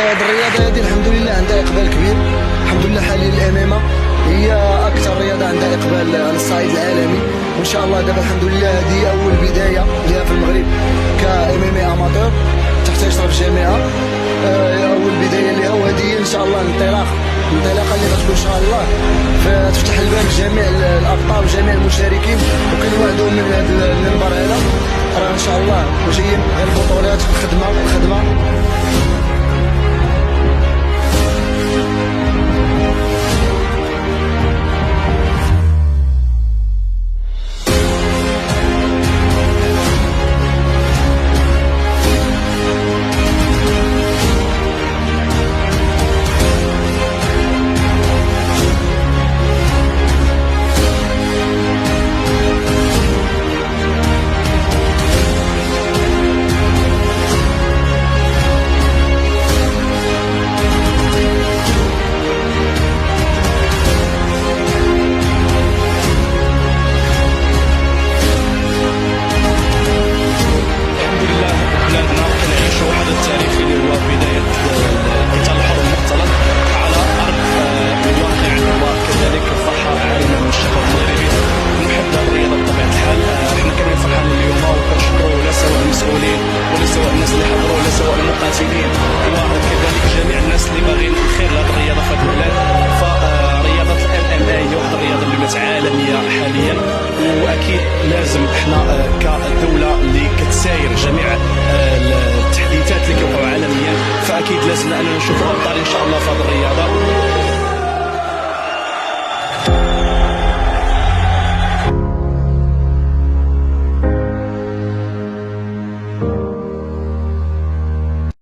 هذه الرياضه هذه الحمد لله عندها اقبال كبير. الحمد لله حاليا الامامه هي اكثر رياضه عندها اقبال على الصعيد العالمي، وان شاء الله دابا الحمد لله هذه اول بدايه لها في المغرب كامامي اماتور تحت اشراف الجامعه. اول بدايه لها، وهذه ان شاء الله الانطلاقه اللي غتكون ان شاء الله فتفتح الباب لجميع الابطال وجميع المشاركين، وكنوعدهم من هذا المنبر هذا راه ان شاء الله جايين غير البطولات والخدمه. وكذلك جميع الناس اللي باغيين الخير لهذه الرياضه في هذا البلاد. فرياضه الMMA هي واحد الرياضه اللي عالميه حاليا، واكيد لازم احنا كدوله اللي كتساير جميع التحديثات اللي كيوقعوا عالميا، فاكيد لازمنا اننا نشوفوا ابطال ان شاء الله في هذه الرياضه.